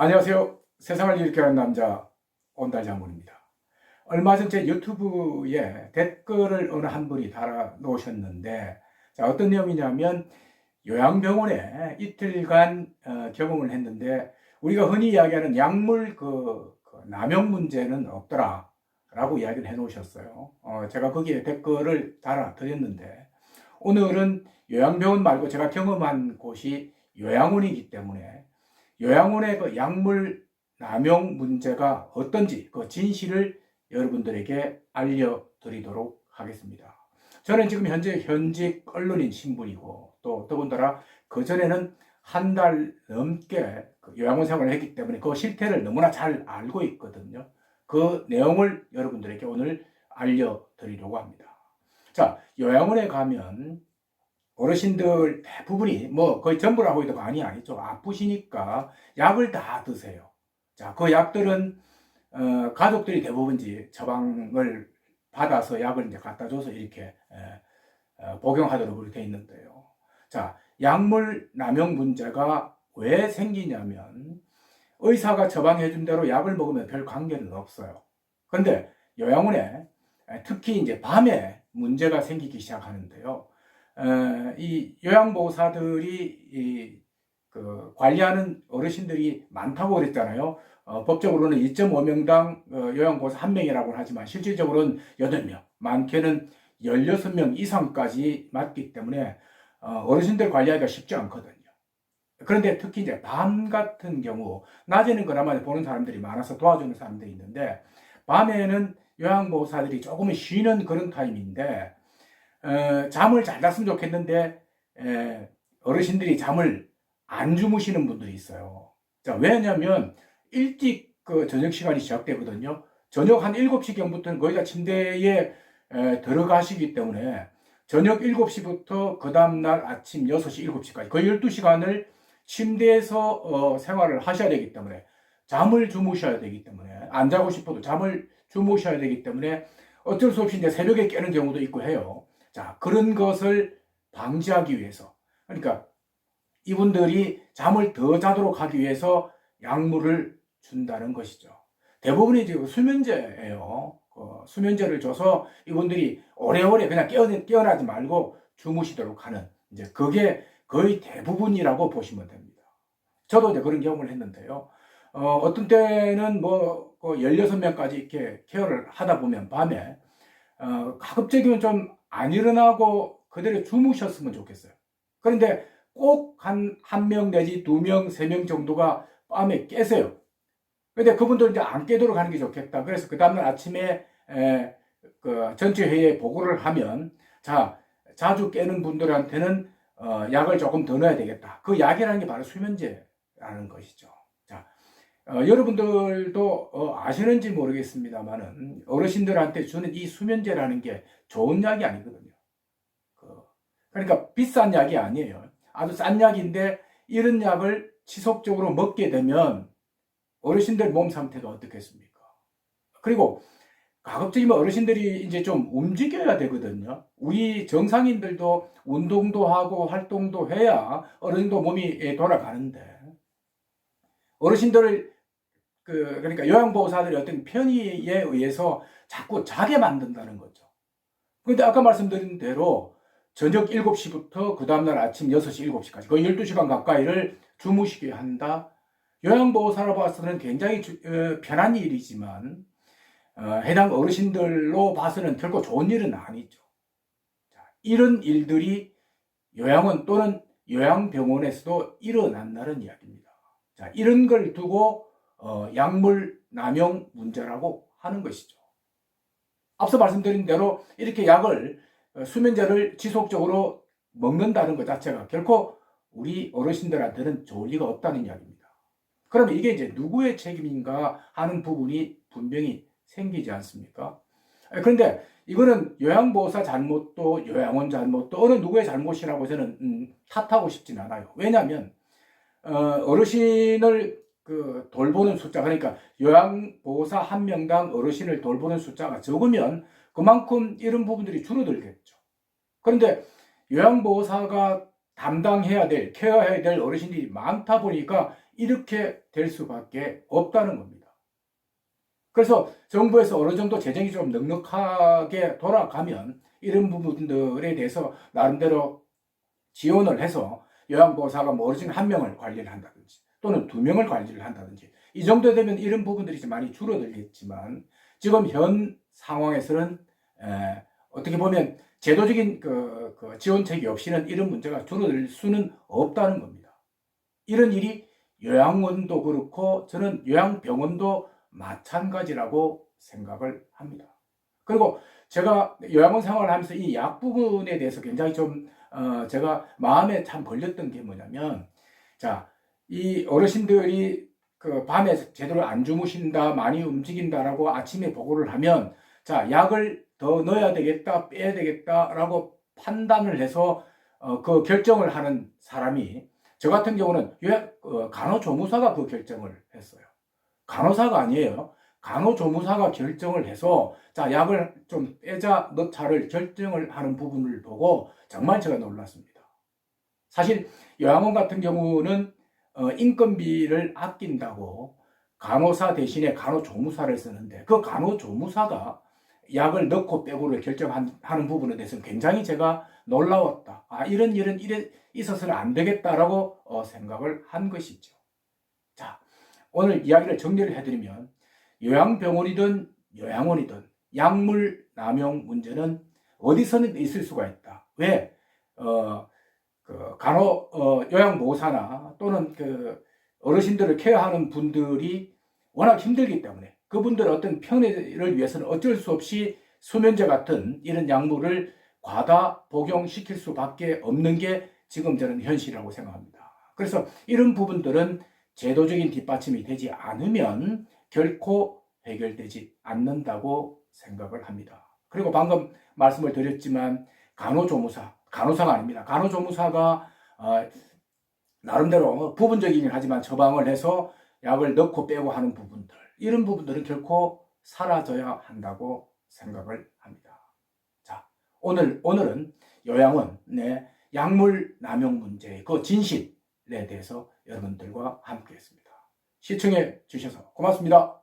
안녕하세요. 세상을 이렇게 하는 남자 온달장군입니다. 얼마 전 제 유튜브에 댓글을 어느 한 분이 달아 놓으셨는데, 자, 어떤 내용이냐면 요양병원에 이틀간 경험을 했는데, 우리가 흔히 이야기하는 약물 남용 문제는 없더라 라고 이야기를 해 놓으셨어요. 제가 거기에 댓글을 달아 드렸는데, 오늘은 요양병원 말고 제가 경험한 곳이 요양원이기 때문에 요양원의 그 약물 남용 문제가 어떤지 그 진실을 여러분들에게 알려드리도록 하겠습니다. 저는 지금 현재 현직 언론인 신분이고, 또 더군다나 그전에는 한 달 넘게 그 요양원 생활을 했기 때문에 그 실태를 너무나 잘 알고 있거든요. 그 내용을 여러분들에게 오늘 알려드리려고 합니다. 자, 요양원에 가면 어르신들 대부분이 뭐 거의 전부라고 해도 많이 아니죠. 아프시니까 약을 다 드세요. 자, 그 약들은 가족들이 대부분지 처방을 받아서 약을 이제 갖다 줘서 이렇게 복용하도록 그렇게 돼 있는데요. 자, 약물 남용 문제가 왜 생기냐면 의사가 처방해 준 대로 약을 먹으면 별 관계는 없어요. 그런데 요양원에 특히 이제 밤에 문제가 생기기 시작하는데요. 이 요양보호사들이 관리하는 어르신들이 많다고 그랬잖아요. 법적으로는 2.5명당 요양보호사 1명이라고 하지만 실질적으로는 8명, 많게는 16명 이상까지 맡기 때문에 어르신들 관리하기가 쉽지 않거든요. 그런데 특히 이제 밤 같은 경우, 낮에는 그나마 보는 사람들이 많아서 도와주는 사람들이 있는데, 밤에는 요양보호사들이 조금은 쉬는 그런 타임인데, 잠을 잘 잤으면 좋겠는데 어르신들이 잠을 안 주무시는 분들이 있어요. 자, 왜냐면 일찍 그 저녁 시간이 시작되거든요. 저녁 한 7시경부터는 거의 다 침대에 들어가시기 때문에 저녁 7시부터 그 다음날 아침 6시, 7시까지 거의 12시간을 침대에서 생활을 하셔야 되기 때문에, 잠을 주무셔야 되기 때문에, 안 자고 싶어도 잠을 주무셔야 되기 때문에 어쩔 수 없이 이제 새벽에 깨는 경우도 있고 해요. 자, 그런 것을 방지하기 위해서, 그러니까 이분들이 잠을 더 자도록 하기 위해서 약물을 준다는 것이죠. 대부분이 지금 수면제예요. 수면제를 줘서 이분들이 오래오래 그냥 깨어나지 말고 주무시도록 하는, 이제 그게 거의 대부분이라고 보시면 됩니다. 저도 이제 그런 경험을 했는데요. 어떤 때는 뭐 16명까지 이렇게 케어를 하다 보면 밤에 가급적이면 좀 안 일어나고 그대로 주무셨으면 좋겠어요. 그런데 꼭 한 명 내지 2명, 3명 정도가 밤에 깨세요. 근데 그분들 이제 안 깨도록 하는 게 좋겠다. 그래서 그 다음날 아침에 그 전체 회의에 보고를 하면, 자, 자주 깨는 분들한테는 약을 조금 더 넣어야 되겠다. 그 약이라는 게 바로 수면제라는 것이죠. 자, 여러분들도 아시는지 모르겠습니다만은 어르신들한테 주는 이 수면제라는 게 좋은 약이 아니거든요. 그러니까 비싼 약이 아니에요. 아주 싼 약인데 이런 약을 지속적으로 먹게 되면 어르신들 몸 상태가 어떻겠습니까? 그리고 가급적이면 어르신들이 이제 좀 움직여야 되거든요. 우리 정상인들도 운동도 하고 활동도 해야 어른도 몸이 돌아가는데, 어르신들을 그러니까 요양보호사들이 어떤 편의에 의해서 자꾸 자게 만든다는 거죠. 그런데 아까 말씀드린 대로 저녁 7시부터 그 다음날 아침 6시, 7시까지 거의 12시간 가까이를 주무시게 한다. 요양보호사로 봐서는 굉장히 편한 일이지만 해당 어르신들로 봐서는 결코 좋은 일은 아니죠. 자, 이런 일들이 요양원 또는 요양병원에서도 일어난다는 이야기입니다. 자, 이런 걸 두고 약물 남용 문제라고 하는 것이죠. 앞서 말씀드린 대로 이렇게 약을 수면제를 지속적으로 먹는다는 것 자체가 결코 우리 어르신들한테는 좋을 리가 없다는 이야기입니다. 그러면 이게 이제 누구의 책임인가 하는 부분이 분명히 생기지 않습니까? 그런데 이거는 요양보호사 잘못도 요양원 잘못도 어느 누구의 잘못이라고 저는 탓하고 싶진 않아요. 왜냐하면 어르신을 돌보는 숫자, 그러니까 요양보호사 1명당 어르신을 돌보는 숫자가 적으면 그만큼 이런 부분들이 줄어들겠죠. 그런데 요양보호사가 담당해야 될, 케어해야 될 어르신들이 많다 보니까 이렇게 될 수밖에 없다는 겁니다. 그래서 정부에서 어느 정도 재정이 좀 넉넉하게 돌아가면 이런 부분들에 대해서 나름대로 지원을 해서 요양보호사가 뭐 어르신 한 명을 관리를 한다든지 또는 두 명을 관리를 한다든지 이 정도 되면 이런 부분들이 많이 줄어들겠지만 지금 현 상황에서는 어떻게 보면 제도적인 그 지원책이 없이는 이런 문제가 줄어들 수는 없다는 겁니다. 이런 일이 요양원도 그렇고 저는 요양병원도 마찬가지라고 생각을 합니다. 그리고 제가 요양원 생활을 하면서 이 약 부분에 대해서 굉장히 좀 제가 마음에 참 걸렸던 게 뭐냐면, 자, 이 어르신들이 그 밤에 제대로 안 주무신다, 많이 움직인다라고 아침에 보고를 하면, 자, 약을 더 넣어야 되겠다, 빼야 되겠다라고 판단을 해서 그 결정을 하는 사람이, 저 같은 경우는 간호조무사가 그 결정을 했어요. 간호사가 아니에요. 간호조무사가 결정을 해서 자, 약을 좀 빼자 넣자를 결정을 하는 부분을 보고 정말 제가 놀랐습니다. 사실 요양원 같은 경우는 인건비를 아낀다고 간호사 대신에 간호조무사를 쓰는데 그 간호조무사가 약을 넣고 빼고를 결정하는 부분에 대해서는 굉장히 제가 놀라웠다. 아, 이런 일은 이래 있어서는 안 되겠다라고 생각을 한 것이죠. 자, 오늘 이야기를 정리를 해드리면 요양병원이든 요양원이든 약물 남용 문제는 어디서는 있을 수가 있다. 왜? 요양보호사나 또는 그 어르신들을 케어하는 분들이 워낙 힘들기 때문에 그분들의 어떤 편의를 위해서는 어쩔 수 없이 수면제 같은 이런 약물을 과다 복용시킬 수밖에 없는 게 지금 저는 현실이라고 생각합니다. 그래서 이런 부분들은 제도적인 뒷받침이 되지 않으면 결코 해결되지 않는다고 생각을 합니다. 그리고 방금 말씀을 드렸지만 간호사가 아닙니다. 간호조무사가 나름대로 부분적이긴 하지만 처방을 해서 약을 넣고 빼고 하는 부분들, 이런 부분들은 결코 사라져야 한다고 생각을 합니다. 자, 오늘은 요양원의 약물 남용 문제의 그 진실에 대해서 여러분들과 함께 했습니다. 시청해 주셔서 고맙습니다.